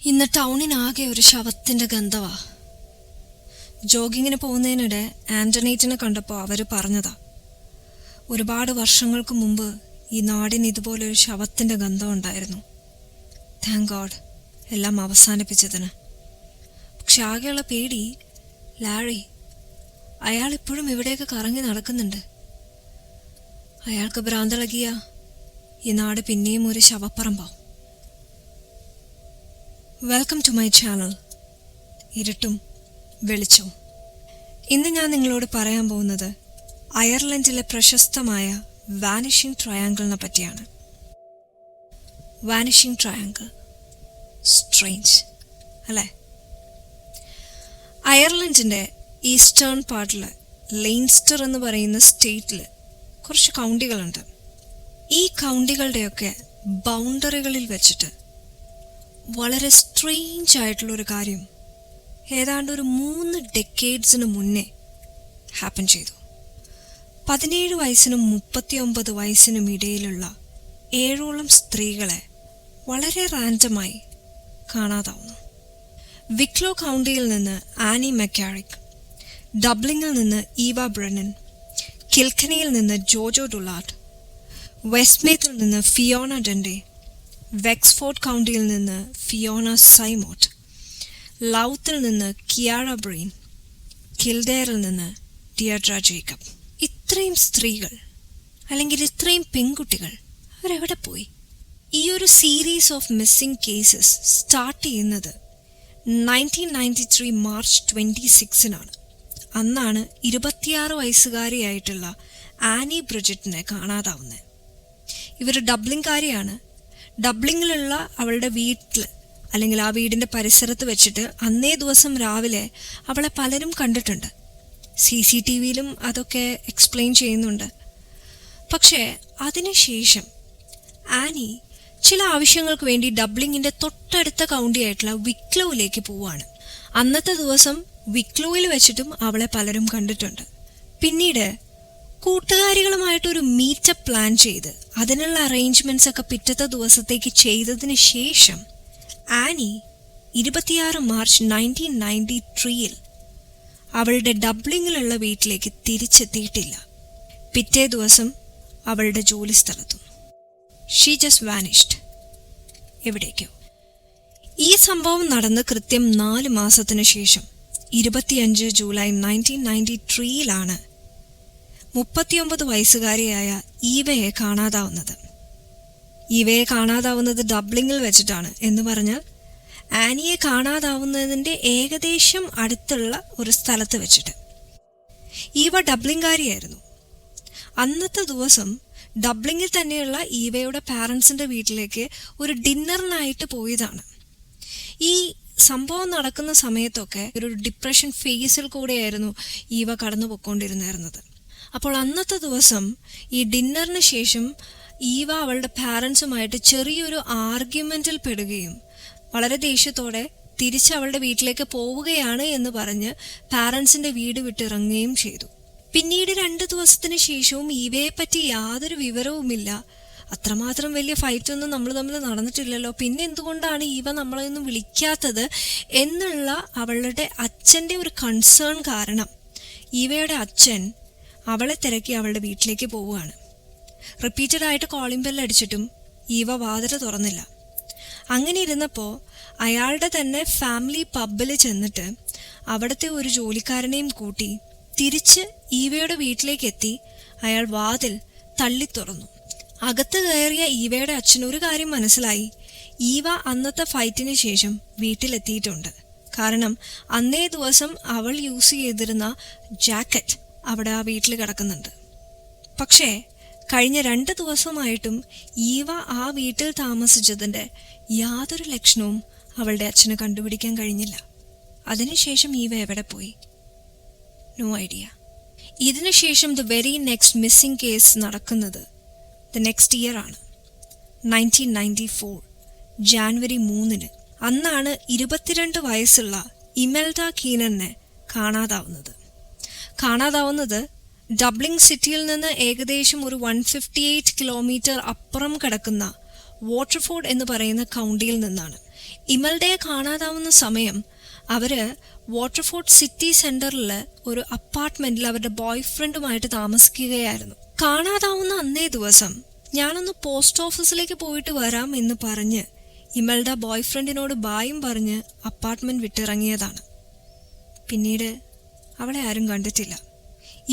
ഇന്ന് ടൗണിനാകെ ഒരു ശവത്തിന്റെ ഗന്ധവാ. ജോഗിങ്ങിന് പോകുന്നതിനിടെ ആന്റണേറ്റിനെ കണ്ടപ്പോൾ അവര് പറഞ്ഞതാ, ഒരുപാട് വർഷങ്ങൾക്ക് മുമ്പ് ഈ നാടിന് ഇതുപോലൊരു ശവത്തിന്റെ ഗന്ധം ഉണ്ടായിരുന്നു. താങ്ക് ഗോഡ് എല്ലാം അവസാനിപ്പിച്ചതിന്. പക്ഷെ ആകെയുള്ള പേടി ലാരി, അയാൾ ഇപ്പോഴും ഇവിടെയൊക്കെ കറങ്ങി നടക്കുന്നുണ്ട്. അയാൾക്ക് ഭ്രാന്തളകിയ ഈ നാട് പിന്നെയും ഒരു ശവപ്പറമ്പാവും. വെൽക്കം ടു മൈ ചാനൽ ഇരുട്ടും വെളിച്ചവും. ഇന്ന് ഞാൻ നിങ്ങളോട് പറയാൻ പോകുന്നത് അയർലൻഡിലെ പ്രശസ്തമായ വാനിഷിംഗ് ട്രയാങ്കിളിനെ പറ്റിയാണ്. വാനിഷിംഗ് ട്രയാങ്കിൾ, സ്ട്രേഞ്ച് അല്ലേ? അയർലൻഡിൻ്റെ ഈസ്റ്റേൺ പാർട്ടിൽ ലെയിൻസ്റ്റർ എന്ന് പറയുന്ന സ്റ്റേറ്റിൽ കുറച്ച് കൗണ്ടികളുണ്ട്. ഈ കൗണ്ടികളുടെയൊക്കെ ബൗണ്ടറികളിൽ വെച്ചിട്ട് വളരെ സ്ട്രേഞ്ച് ആയിട്ടുള്ളൊരു കാര്യം ഏതാണ്ട് ഒരു 3 ഡെക്കേഡ്സിന് മുന്നേ ഹാപ്പൻ ചെയ്തു. 17 വയസ്സിനും 39 വയസ്സിനും ഇടയിലുള്ള 7ഓളം സ്ത്രീകളെ വളരെ റാൻഡമായി കാണാതാവുന്നു. വിക്ലോ കൗണ്ടിയിൽ നിന്ന് ആനി മെക്കാരിക്, ഡബ്ലിങ്ങിൽ നിന്ന് ഈവ ബ്രണ്ണൻ, കിൽക്കനിയിൽ നിന്ന് ജോജോ ഡുലാർഡ്, വെസ്റ്റ്മേത്തിൽ നിന്ന് ഫിയോണ ഡെൻഡെ, വെക്സ്ഫോർഡ് കൗണ്ടിയിൽ നിന്ന് ഫിയോണ സൈമോട്ട്, ലൗത്തിൽ നിന്ന് കിയാറ ബ്രെയിൻ, കിൽഡെയറിൽ നിന്ന് ഡിയഡ്ര ജേക്കബ്. ഇത്രയും സ്ത്രീകൾ അല്ലെങ്കിൽ ഇത്രയും പെൺകുട്ടികൾ അവരെവിടെ പോയി? ഈ ഒരു series of missing cases start ചെയ്യുന്നത് 1993 മാർച്ച് 26 അന്നാണ് 26 വയസ്സുകാരിയായിട്ടുള്ള ആനി ബ്രിജിറ്റിനെ കാണാതാവുന്നത്. ഇവർ ഡബ്ലിംഗുകാരിയാണ്. ഡബ്ലിങ്ങിലുള്ള അവളുടെ വീട്ടിൽ അല്ലെങ്കിൽ ആ വീടിൻ്റെ പരിസരത്ത് വെച്ചിട്ട് അന്നേ ദിവസം രാവിലെ അവളെ പലരും കണ്ടിട്ടുണ്ട്. CCTVയിലും അതൊക്കെ എക്സ്പ്ലെയിൻ ചെയ്യുന്നുണ്ട്. പക്ഷേ അതിനുശേഷം ആനി ചില ആവശ്യങ്ങൾക്ക് വേണ്ടി ഡബ്ലിങ്ങിൻ്റെ തൊട്ടടുത്ത കൗണ്ടിയായിട്ടുള്ള വിക്ലോയിലേക്ക് പോവാണ്. അന്നത്തെ ദിവസം വിക്ലോയിൽ വെച്ചിട്ടും അവളെ പലരും കണ്ടിട്ടുണ്ട്. പിന്നീട് കൂട്ടുകാരികളുമായിട്ടൊരു മീറ്റപ്പ് പ്ലാൻ ചെയ്ത് അതിനുള്ള അറേഞ്ച്മെൻറ്റ്സ് ഒക്കെ പിറ്റത്തെ ദിവസത്തേക്ക് ചെയ്തതിന് ശേഷം ആനി 26 മാർച്ച് 1993 അവളുടെ ഡബ്ലിങ്ങിലുള്ള വീട്ടിലേക്ക് തിരിച്ചെത്തിയിട്ടില്ല. പിറ്റേ ദിവസം അവളുടെ ജോലി സ്ഥലത്തും ഷീ ജസ്റ്റ് വാനിഷ്ഡ്. എവിടേക്കോ. ഈ സംഭവം നടന്ന് കൃത്യം 4 മാസത്തിന് ശേഷം 25 ജൂലൈ 1993 39 വയസ്സുകാരിയായ ഈവയെ കാണാതാവുന്നത്. ഈവയെ കാണാതാവുന്നത് ഡബ്ലിങ്ങിൽ വെച്ചിട്ടാണ് എന്ന് പറഞ്ഞാൽ ആനിയെ കാണാതാവുന്നതിൻ്റെ ഏകദേശം അടുത്തുള്ള ഒരു സ്ഥലത്ത് വെച്ചിട്ട്. ഈവ ഡബ്ലിംഗുകാരിയായിരുന്നു. അന്നത്തെ ദിവസം ഡബ്ലിങ്ങിൽ തന്നെയുള്ള ഈവയുടെ പാരൻസിൻ്റെ വീട്ടിലേക്ക് ഒരു ഡിന്നറിനായിട്ട് പോയതാണ്. ഈ സംഭവം നടക്കുന്ന സമയത്തൊക്കെ ഒരു ഡിപ്രഷൻ ഫേസിൽ കൂടെയായിരുന്നു ഈവ കടന്നു പോയിക്കൊണ്ടിരുന്നത്. അപ്പോൾ അന്നത്തെ ദിവസം ഈ ഡിന്നറിന് ശേഷം ഈവ അവളുടെ പാരൻസുമായിട്ട് ചെറിയൊരു ആർഗ്യുമെൻറ്റിൽ പെടുകയും വളരെ ദേഷ്യത്തോടെ തിരിച്ച് അവളുടെ വീട്ടിലേക്ക് പോവുകയാണ് എന്ന് പറഞ്ഞ് പാരൻസിൻ്റെ വീട് വിട്ടിറങ്ങുകയും ചെയ്തു. പിന്നീട് 2 ദിവസത്തിന് ശേഷവും ഈവയെ പറ്റി യാതൊരു വിവരവുമില്ല. അത്രമാത്രം വലിയ ഫൈറ്റൊന്നും നമ്മൾ തമ്മിൽ നടന്നിട്ടില്ലല്ലോ, പിന്നെ എന്തുകൊണ്ടാണ് ഈവ നമ്മളെയൊന്നും വിളിക്കാത്തത് എന്നുള്ള അവളുടെ അച്ഛൻ്റെ ഒരു കൺസേൺ കാരണം ഈവയുടെ അച്ഛൻ അവളെ തിരക്കി അവളുടെ വീട്ടിലേക്ക് പോവുകയാണ്. റിപ്പീറ്റഡായിട്ട് കോളിംഗ് ബെൽ അടിച്ചിട്ടും ഈവ വാതിൽ തുറന്നില്ല. അങ്ങനെ ഇരുന്നപ്പോൾ അയാളുടെ തന്നെ ഫാമിലി പബ്ബിൽ ചെന്നിട്ട് അവിടുത്തെ ഒരു ജോലിക്കാരനെയും കൂട്ടി തിരിച്ച് ഈവയുടെ വീട്ടിലേക്ക് എത്തി അയാൾ വാതിൽ തള്ളി തുറന്നു. അകത്ത് കയറിയ ഈവയുടെ അച്ഛന് ഒരു കാര്യം മനസ്സിലായി, ഈവ അന്നത്തെ ഫൈറ്റിന് ശേഷം വീട്ടിലെത്തിയിട്ടുണ്ട്. കാരണം അന്നേ ദിവസം അവൾ യൂസ് ചെയ്തിരുന്ന ജാക്കറ്റ് അവിടെ ആ വീട്ടിൽ കിടക്കുന്നുണ്ട്. പക്ഷേ കഴിഞ്ഞ 2 ദിവസമായിട്ടും ഈവ ആ വീട്ടിൽ താമസിച്ചതിൻ്റെ യാതൊരു ലക്ഷണവും അവളുടെ അച്ഛന് കണ്ടുപിടിക്കാൻ കഴിഞ്ഞില്ല. അതിനുശേഷം ഈവ എവിടെ പോയി? No idea. ഇതിനുശേഷം the very next missing case നടക്കുന്നത് ദ നെക്സ്റ്റ് ഇയർ ആണ്, 1994 ജാനുവരി 3. അന്നാണ് 22 വയസ്സുള്ള ഇമെൽഡ കീനനെ കാണാതാവുന്നത് ഡബ്ലിംഗ് സിറ്റിയിൽ നിന്ന് ഏകദേശം ഒരു 158 കിലോമീറ്റർ അപ്പുറം കിടക്കുന്ന വാട്ടർഫോർഡ് എന്ന് പറയുന്ന കൗണ്ടിയിൽ നിന്നാണ്. ഇമൽഡയെ കാണാതാവുന്ന സമയം അവര് വാട്ടർഫോർഡ് സിറ്റി സെന്ററിൽ ഒരു അപ്പാർട്ട്മെന്റിൽ അവരുടെ ബോയ് ഫ്രണ്ടുമായിട്ട് താമസിക്കുകയായിരുന്നു. കാണാതാവുന്ന അന്നേ ദിവസം ഞാനൊന്ന് പോസ്റ്റ് ഓഫീസിലേക്ക് പോയിട്ട് വരാം എന്ന് പറഞ്ഞ് ഇമൽഡ ബോയ് ഫ്രണ്ടിനോട് ബായും പറഞ്ഞ് അപ്പാർട്ട്മെന്റ് വിട്ടിറങ്ങിയതാണ്. പിന്നീട് അവളെ ആരും കണ്ടിട്ടില്ല.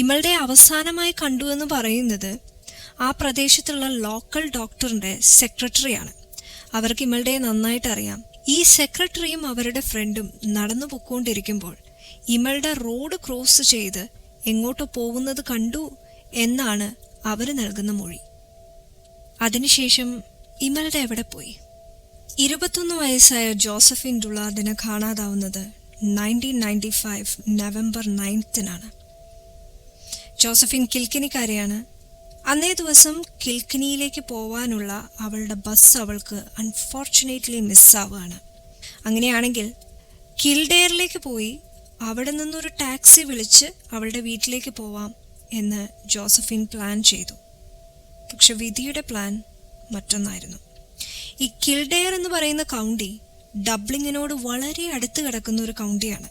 ഇമൽഡയെ അവസാനമായി കണ്ടുവെന്ന് പറയുന്നത് ആ പ്രദേശത്തുള്ള ലോക്കൽ ഡോക്ടറിന്റെ സെക്രട്ടറിയാണ്. അവർക്ക് ഇമൽഡയെ നന്നായിട്ട് അറിയാം. ഈ സെക്രട്ടറിയും അവരുടെ ഫ്രണ്ടും നടന്നു പൊക്കോണ്ടിരിക്കുമ്പോൾ ഇമൽഡ റോഡ് ക്രോസ് ചെയ്ത് എങ്ങോട്ടോ പോകുന്നത് കണ്ടു എന്നാണ് അവര് നൽകുന്ന മൊഴി. അതിനുശേഷം ഇമൽഡ എവിടെ പോയി? 21 വയസ്സായ ജോസഫിൻ ഡുളാർഡിനെ കാണാതാവുന്നത് 1995 നവംബർ 9 ജോസഫിൻ കിൽക്കനിക്കാരിയാണ്. അന്നേ ദിവസം കിൽക്കനിയിലേക്ക് പോവാനുള്ള അവളുടെ ബസ് അവൾക്ക് അൺഫോർച്ചുനേറ്റ്ലി മിസ്സാവുകയാണ്. അങ്ങനെയാണെങ്കിൽ കിൽഡെയറിലേക്ക് പോയി അവിടെ നിന്നൊരു ടാക്സി വിളിച്ച് അവളുടെ വീട്ടിലേക്ക് പോവാം എന്ന് ജോസഫിൻ പ്ലാൻ ചെയ്തു. പക്ഷെ വിധിയുടെ പ്ലാൻ മറ്റൊന്നായിരുന്നു. ഈ കിൽഡെയർ എന്ന് പറയുന്ന കൗണ്ടി ഡബ്ലിങ്ങിനോട് വളരെ അടുത്ത് കിടക്കുന്ന ഒരു കൗണ്ടിയാണ്.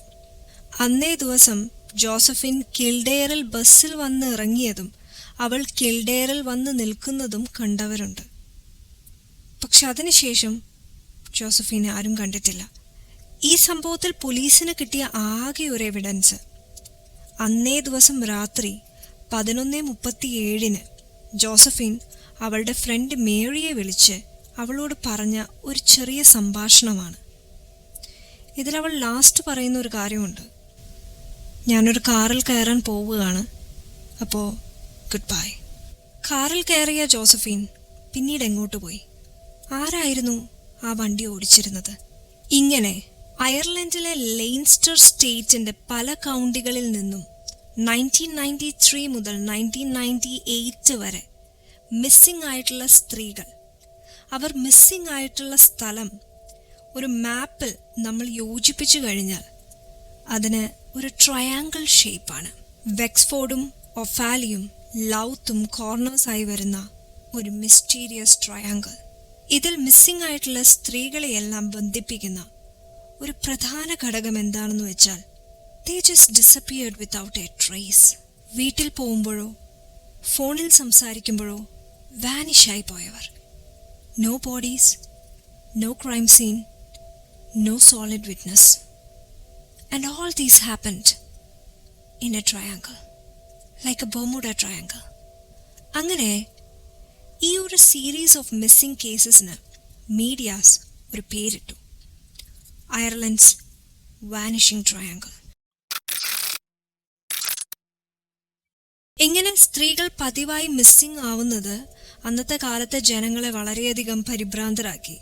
അന്നേ ദിവസം ജോസഫിൻ കിൽഡെയറിൽ ബസ്സിൽ വന്ന് ഇറങ്ങിയതും അവൾ കിൽഡെയറിൽ വന്ന് നിൽക്കുന്നതും കണ്ടവരുണ്ട്. പക്ഷെ അതിനുശേഷം ജോസഫിനെ ആരും കണ്ടിട്ടില്ല. ഈ സംഭവത്തിൽ പോലീസിന് കിട്ടിയ ആകെ ഒരു എവിഡൻസ് അന്നേ ദിവസം രാത്രി 11:37 ജോസഫിൻ അവളുടെ ഫ്രണ്ട് മേരിയെ വിളിച്ച് അവളോട് പറഞ്ഞ ഒരു ചെറിയ സംഭാഷണമാണ്. ഇതിലവൾ ലാസ്റ്റ് പറയുന്ന ഒരു കാര്യമുണ്ട്: ഞാനൊരു കാറിൽ കയറാൻ പോവുകയാണ്, അപ്പോൾ ഗുഡ് ബൈ. കാറിൽ കയറിയ ജോസഫിൻ പിന്നീട് എങ്ങോട്ട് പോയി? ആരായിരുന്നു ആ വണ്ടി ഓടിച്ചിരുന്നത്? ഇങ്ങനെ അയർലൻഡിലെ ലെയിൻസ്റ്റർ സ്റ്റേറ്റിന്റെ പല കൗണ്ടികളിൽ നിന്നും 1993 മുതൽ 1998 വരെ മിസ്സിംഗ് ആയിട്ടുള്ള സ്ത്രീകൾ, അവർ മിസ്സിംഗ് ആയിട്ടുള്ള സ്ഥലം ഒരു മാപ്പിൽ നമ്മൾ യോജിപ്പിച്ചു കഴിഞ്ഞാൽ അതിന് ഒരു ട്രയാങ്കിൾ ഷേപ്പാണ്. വെക്സ്ഫോർഡും ഒഫാലിയും ലൗത്തും കോർണേഴ്സായി വരുന്ന ഒരു മിസ്റ്റീരിയസ് ട്രയാങ്കിൾ. ഇതിൽ മിസ്സിംഗ് ആയിട്ടുള്ള സ്ത്രീകളെയെല്ലാം ബന്ധിപ്പിക്കുന്ന ഒരു പ്രധാന ഘടകം എന്താണെന്ന് വെച്ചാൽ they just disappeared without a trace. വീട്ടിൽ പോകുമ്പോഴോ ഫോണിൽ സംസാരിക്കുമ്പോഴോ വാനിഷായി പോയവർ. No bodies, no crime scene, no solid witness. And all these happened in a triangle, like a Bermuda triangle. അങ്ങനെ ഈ ഒരു സീരീസ് ഓഫ് മിസ്സിംഗ് കേസസിന് മീഡിയാസ് ഒരു പേരിട്ടു: അയർലൻഡ്സ് വാനിഷിംഗ് ട്രയാങ്കിൾ. ഇങ്ങനെ സ്ത്രീകൾ പതിവായി മിസ്സിംഗ് ആവുന്നത് അന്നത്തെ കാലത്തെ ജനങ്ങളെ വളരെയധികം പരിഭ്രാന്തരാക്കി.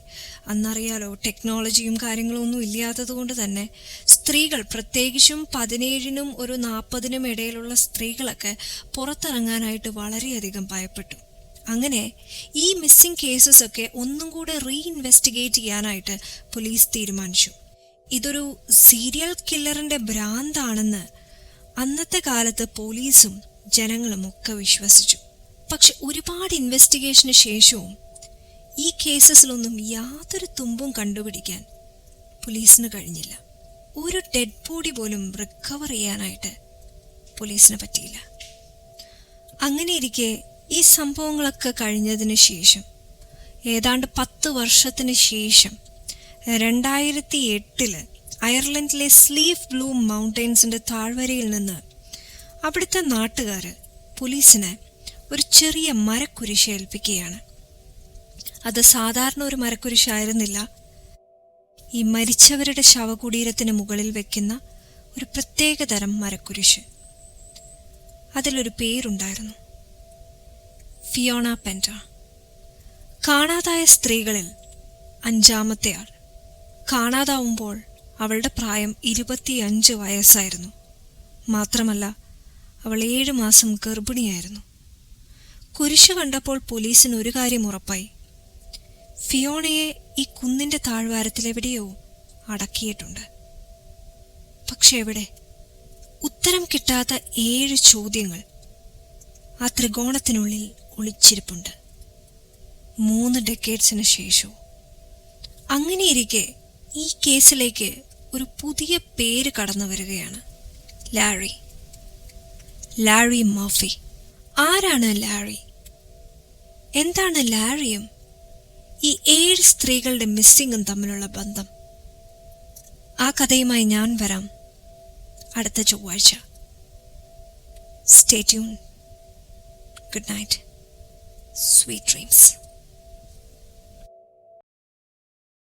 അന്നറിയാലോ, ടെക്നോളജിയും കാര്യങ്ങളും ഒന്നും ഇല്ലാത്തത് കൊണ്ട് തന്നെ സ്ത്രീകൾ, പ്രത്യേകിച്ചും 17-നും 40-നും ഇടയിലുള്ള സ്ത്രീകളൊക്കെ പുറത്തിറങ്ങാനായിട്ട് വളരെയധികം ഭയപ്പെട്ടു. അങ്ങനെ ഈ മിസ്സിംഗ് കേസസ് ഒക്കെ ഒന്നും കൂടെ റീഇൻവെസ്റ്റിഗേറ്റ് ചെയ്യാനായിട്ട് പോലീസ് തീരുമാനിച്ചു. ഇതൊരു സീരിയൽ കില്ലറിന്റെ ഭ്രാന്താണെന്ന് അന്നത്തെ കാലത്ത് പോലീസും ജനങ്ങളും ഒക്കെ വിശ്വസിച്ചു. പക്ഷെ ഒരുപാട് ഇൻവെസ്റ്റിഗേഷന് ശേഷവും ഈ കേസസിലൊന്നും യാതൊരു തുമ്പും കണ്ടുപിടിക്കാൻ പോലീസിന് കഴിഞ്ഞില്ല. ഒരു ഡെഡ് ബോഡി പോലും റിക്കവർ ചെയ്യാനായിട്ട് പോലീസിന് പറ്റിയില്ല. അങ്ങനെയിരിക്കെ ഈ സംഭവങ്ങളൊക്കെ കഴിഞ്ഞതിന് ശേഷം, ഏതാണ്ട് 10 വർഷത്തിന് ശേഷം 2008 അയർലൻഡിലെ സ്ലീഫ് ബ്ലൂ മൗണ്ടെയ്ൻസിന്റെ താഴ്വരയിൽ നിന്ന് അവിടുത്തെ നാട്ടുകാർ പോലീസിനെ ഒരു ചെറിയ മരക്കുരിശ് ഏൽപ്പിക്കുകയാണ്. അത് സാധാരണ ഒരു മരക്കുരിശായിരുന്നില്ല. ഈ മരിച്ചവരുടെ ശവകുടീരത്തിന് മുകളിൽ വെക്കുന്ന ഒരു പ്രത്യേകതരം മരക്കുരിശ്. അതിലൊരു പേരുണ്ടായിരുന്നു: ഫിയോണ പെൻറ്റ. കാണാതായ സ്ത്രീകളിൽ 5-ാമത്തെ ആൾ. കാണാതാവുമ്പോൾ അവളുടെ പ്രായം 25 വയസ്സായിരുന്നു. മാത്രമല്ല, അവൾ 7 മാസം ഗർഭിണിയായിരുന്നു. കുരിശ് കണ്ടപ്പോൾ പോലീസിന് ഒരു കാര്യം ഉറപ്പായി: ഫിയോണയെ ഈ കുന്നിന്റെ താഴ്വാരത്തിലെവിടെയോ അടക്കിയിട്ടുണ്ട്. പക്ഷെ എവിടെ? ഉത്തരം കിട്ടാത്ത 7 ചോദ്യങ്ങൾ ആ ത്രികോണത്തിനുള്ളിൽ ഒളിച്ചിരിപ്പുണ്ട് 3 ഡെക്കേഡ്സിന് ശേഷവും. അങ്ങനെയിരിക്കെ ഈ കേസിലേക്ക് ഒരു പുതിയ പേര് കടന്നു വരികയാണ്. Larry Murphy. ആരാണ് ലാരി? എന്താണ് ലാരിയും ഈ 7 സ്ത്രീകളുടെ മിസ്സിങ്ങും തമ്മിലുള്ള ബന്ധം? ആ കഥയുമായി ഞാൻ വരാം അടുത്ത ചൊവ്വാഴ്ച. Stay tune. Good night. Sweet dreams.